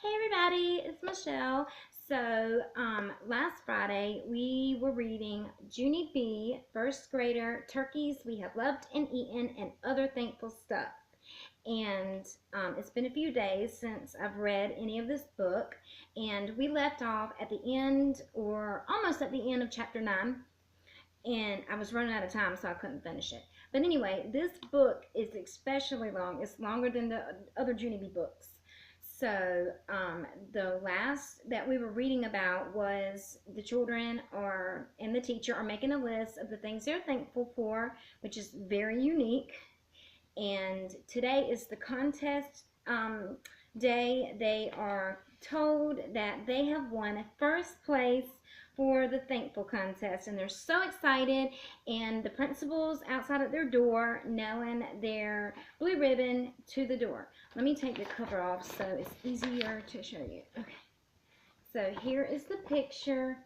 Hey everybody, it's Michelle. Last Friday we were reading Junie B, first grader, Turkeys We Have Loved and Eaten and Other Thankful Stuff. And it's been a few days since I've read any of this book, and we left off at the end, or almost at the end of chapter 9, and I was running out of time, so I couldn't finish it. But anyway, this book is especially long. It's longer than the other Junie B books. The last that we were reading about was the children and the teacher are making a list of the things they're thankful for, which is very unique. And today is the contest day. They are told that they have won first place for the thankful contest, and they're so excited, and the principal's outside at their door nailing their blue ribbon to the door. Let me take the cover off so it's easier to show you. Okay, so here is the picture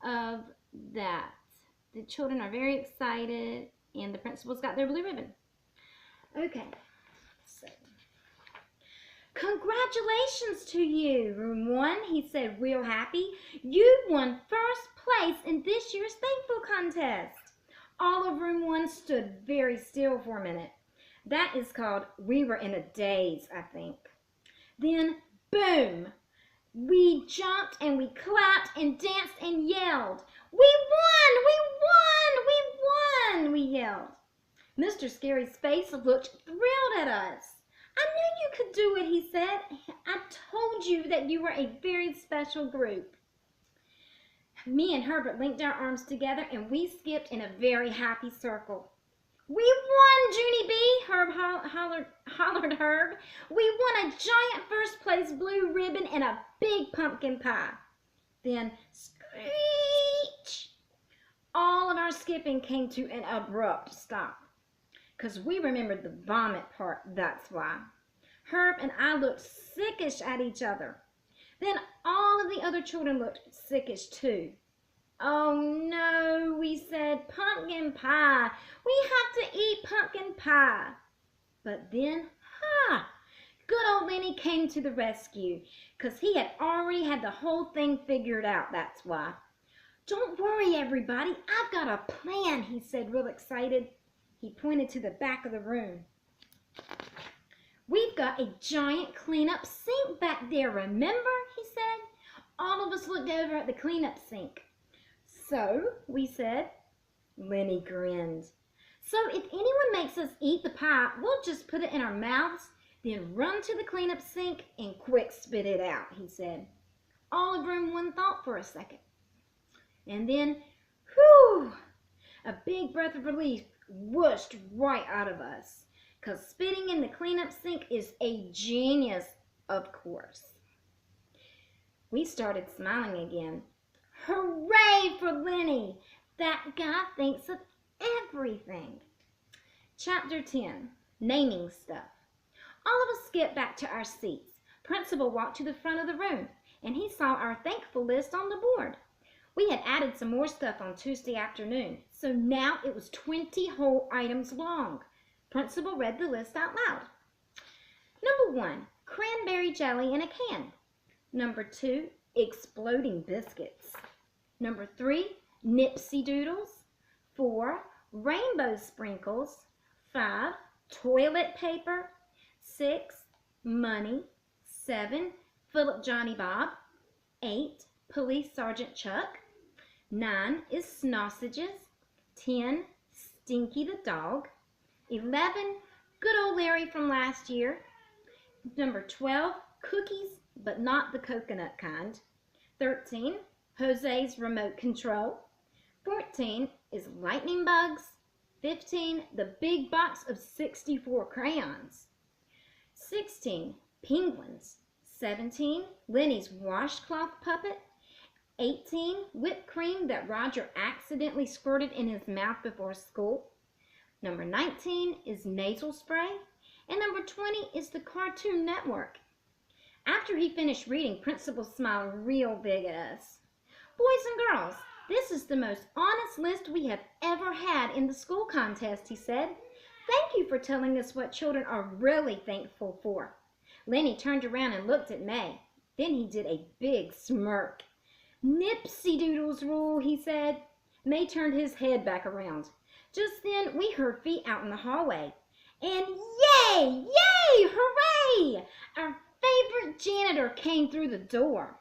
of that. The children are very excited, and the principal's got their blue ribbon. Okay, so congratulations to you, room 1, he said, real happy. You won first place in this year's thankful contest. All of room 1 stood very still for a minute. That is called we were in a daze, I think. Then, boom, we jumped and we clapped and danced and yelled. We won! We won! We won! We yelled. Mr. Scary's face looked thrilled at us. I knew you could do it, he said. I told you that you were a very special group. Me and Herbert linked our arms together and we skipped in a very happy circle. We won, Junie B, Herb hollered Herb. We won a giant first place blue ribbon and a big pumpkin pie. Then, screech! All of our skipping came to an abrupt stop. Because we remembered the vomit part, that's why. Herb and I looked sickish at each other. Then all of the other children looked sickish too. Oh no, we said, pumpkin pie. We have to eat pumpkin pie. But then, good old Lenny came to the rescue, because he had already had the whole thing figured out, that's why. Don't worry, everybody, I've got a plan, he said, real excited. He pointed to the back of the room. We've got a giant cleanup sink back there, remember? He said. All of us looked over at the cleanup sink. So, we said. Lenny grinned. So if anyone makes us eat the pie, we'll just put it in our mouths, then run to the cleanup sink and quick spit it out, he said. All of room 1 thought for a second. And then, whew, a big breath of relief whooshed right out of us, because spitting in the cleanup sink is a genius, of course. We started smiling again. Hooray for Lenny! That guy thinks of everything. Chapter 10, Naming Stuff. All of us skipped back to our seats. Principal walked to the front of the room, and he saw our thankful list on the board. We had added some more stuff on Tuesday afternoon, so now it was 20 whole items long. Principal read the list out loud. Number 1, cranberry jelly in a can. Number 2, exploding biscuits. Number 3, Nipsey Doodles. 4, rainbow sprinkles. 5, toilet paper. 6, money. 7, Philip Johnny Bob. 8, Police Sergeant Chuck. 9 is sausages. 10, Stinky the dog. 11, good old Larry from last year. Number 12, cookies, but not the coconut kind. 13, Jose's remote control. 14 is lightning bugs. 15, the big box of 64 crayons. 16, penguins. 17, Lenny's washcloth puppet. 18, whipped cream that Roger accidentally squirted in his mouth before school. Number 19 is nasal spray. And number 20 is the Cartoon Network. After he finished reading, Principal smiled real big at us. Boys and girls, this is the most honest list we have ever had in the school contest, he said. Thank you for telling us what children are really thankful for. Lenny turned around and looked at May. Then he did a big smirk. "Nipsy doodles rule," he said. May turned his head back around. Just then we heard feet out in the hallway. And yay! Yay! Hooray! Our favorite janitor came through the door.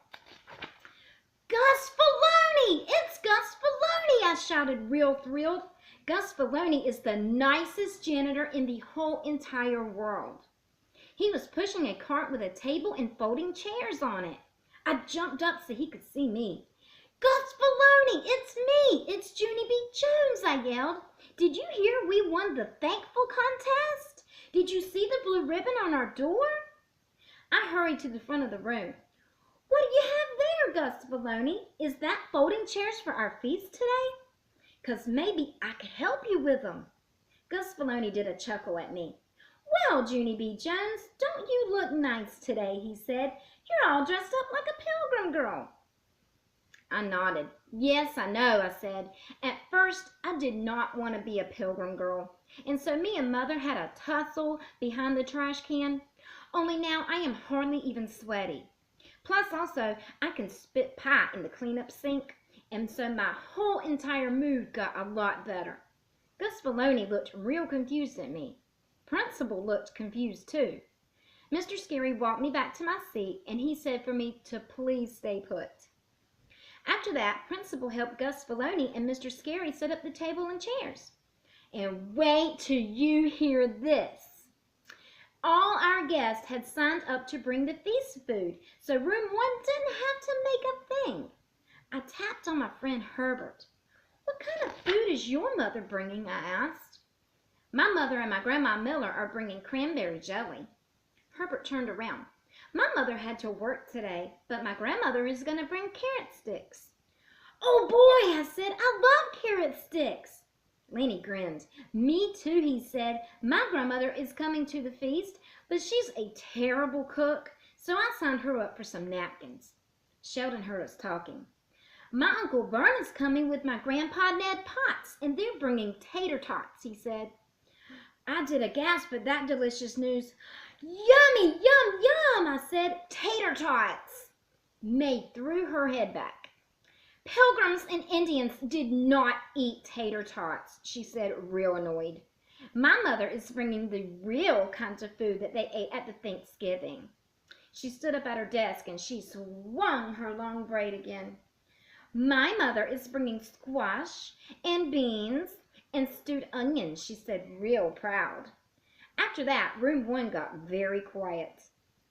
"Gus Filoni! It's Gus Filoni!" I shouted, real thrilled. Gus Filoni is the nicest janitor in the whole entire world. He was pushing a cart with a table and folding chairs on it. I jumped up so he could see me. "Gus Filoni, it's me! It's Junie B. Jones!" I yelled. "Did you hear we won the Thankful contest? Did you see the blue ribbon on our door?" I hurried to the front of the room. "What do you have there, Gus Filoni? Is that folding chairs for our feast today? 'Cause maybe I could help you with them." Gus Filoni did a chuckle at me. "Well, Junie B. Jones, don't you look nice today?" he said. "You're all dressed up like a pilgrim girl." I nodded. "Yes, I know," I said. "At first, I did not want to be a pilgrim girl, and so me and Mother had a tussle behind the trash can. Only now I am hardly even sweaty. Plus, also, I can spit pie in the cleanup sink, and so my whole entire mood got a lot better." Gus Filoni looked real confused at me. Principal looked confused too. Mr. Scary walked me back to my seat, and he said for me to please stay put. After that, Principal helped Gus Filoni and Mr. Scary set up the table and chairs. And wait till you hear this. All our guests had signed up to bring the feast food, so room 1 didn't have to make a thing. I tapped on my friend Herbert. "What kind of food is your mother bringing?" I asked. "My mother and my Grandma Miller are bringing cranberry jelly." Herbert turned around. "My mother had to work today, but my grandmother is going to bring carrot sticks." "Oh boy," I said, "I love carrot sticks." Lenny grinned. "Me too," he said. "My grandmother is coming to the feast, but she's a terrible cook, so I signed her up for some napkins." Sheldon heard us talking. "My Uncle Vern is coming with my Grandpa Ned Potts, and they're bringing tater tots," he said. I did a gasp at that delicious news. "Yummy, yum, yum," I said. "Tater tots." May threw her head back. "Pilgrims and Indians did not eat tater tots," she said, real annoyed. "My mother is bringing the real kinds of food that they ate at the Thanksgiving." She stood up at her desk and she swung her long braid again. "My mother is bringing squash and beans and stewed onions," she said, real proud. After that, room 1 got very quiet.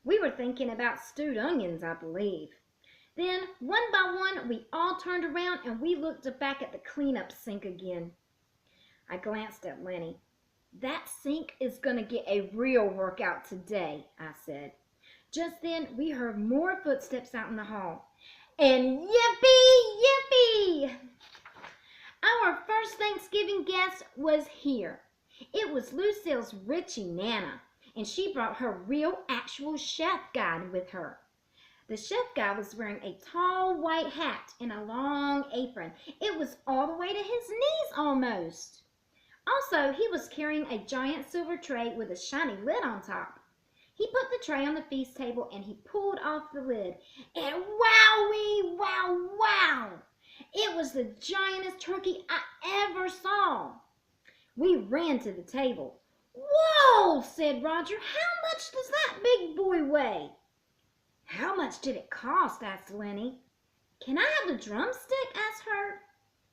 We were thinking about stewed onions, I believe. Then, one by one, we all turned around and we looked back at the cleanup sink again. I glanced at Lenny. "That sink is going to get a real workout today," I said. Just then, we heard more footsteps out in the hall. And yippee, yippee! Our first Thanksgiving guest was here. It was Lucille's Richie Nana, and she brought her real, actual chef guide with her. The chef guy was wearing a tall white hat and a long apron. It was all the way to his knees almost. Also, he was carrying a giant silver tray with a shiny lid on top. He put the tray on the feast table and he pulled off the lid. And wowee, wow, wow! It was the giantest turkey I ever saw. We ran to the table. "Whoa," said Roger, "how much does that big boy weigh?" "How much did it cost?" asked Lenny. "Can I have the drumstick?" asked Herb.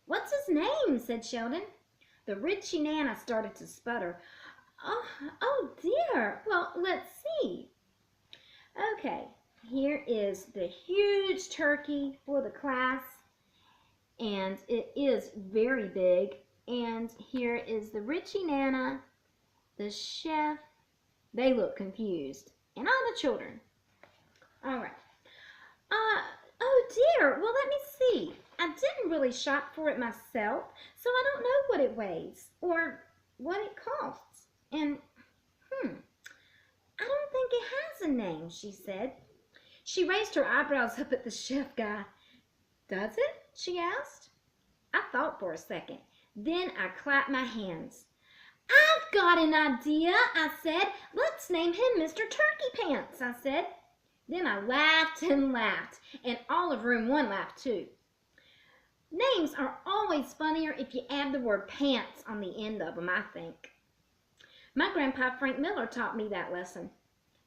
"What's his name?" said Sheldon. The Richie Nana started to sputter. Oh dear. Well, let's see. Okay, here is the huge turkey for the class, and it is very big. And here is the Richie Nana, the chef. They look confused, and all the children. All right. Oh dear. Well, let me see. I didn't really shop for it myself, so I don't know what it weighs or what it costs. And, I don't think it has a name, she said. She raised her eyebrows up at the chef guy. "Does it?" she asked. I thought for a second. Then I clapped my hands. I've got an idea, I said. Let's name him Mr. Turkey Pants, I said. Then I laughed and laughed, and all of room 1 laughed too. Names are always funnier if you add the word pants on the end of them, I think. My grandpa Frank Miller taught me that lesson.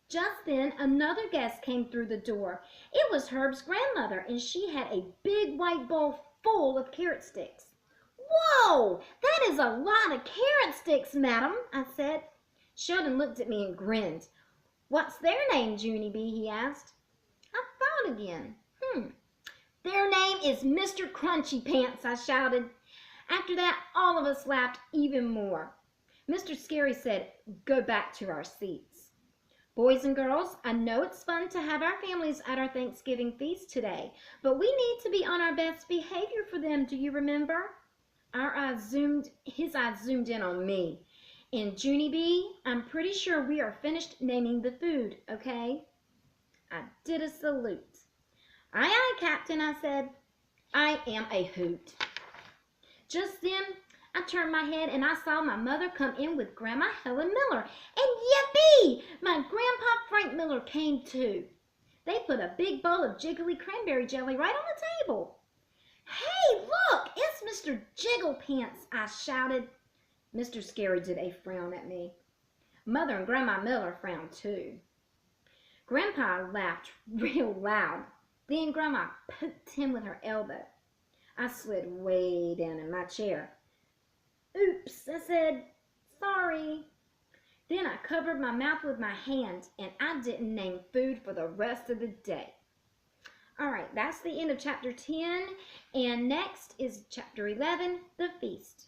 Just then, another guest came through the door. It was Herb's grandmother, and she had a big white bowl full of carrot sticks. "Whoa, that is a lot of carrot sticks, madam," I said. Sheldon looked at me and grinned. "What's their name, Junie B?" he asked. I thought again. "Their name is Mr. Crunchy Pants," I shouted. After that, all of us laughed even more. Mr. Scary said, "Go back to our seats." "Boys and girls, I know it's fun to have our families at our Thanksgiving feast today, but we need to be on our best behavior for them, do you remember?" His eyes zoomed in on me. "And Junie B, I'm pretty sure we are finished naming the food, okay?" I did a salute. "Aye, aye, Captain," I said. I am a hoot. Just then, I turned my head and I saw my mother come in with Grandma Helen Miller. And yippee! My Grandpa Frank Miller came too. They put a big bowl of jiggly cranberry jelly right on the table. "Hey, look! It's Mr. Jiggle Pants!" I shouted. Mr. Scary did a frown at me. Mother and Grandma Miller frowned too. Grandpa laughed real loud. Then Grandma poked him with her elbow. I slid way down in my chair. "Oops," I said. "Sorry." Then I covered my mouth with my hand, and I didn't name food for the rest of the day. All right, that's the end of chapter 10, and next is chapter 11, the feast.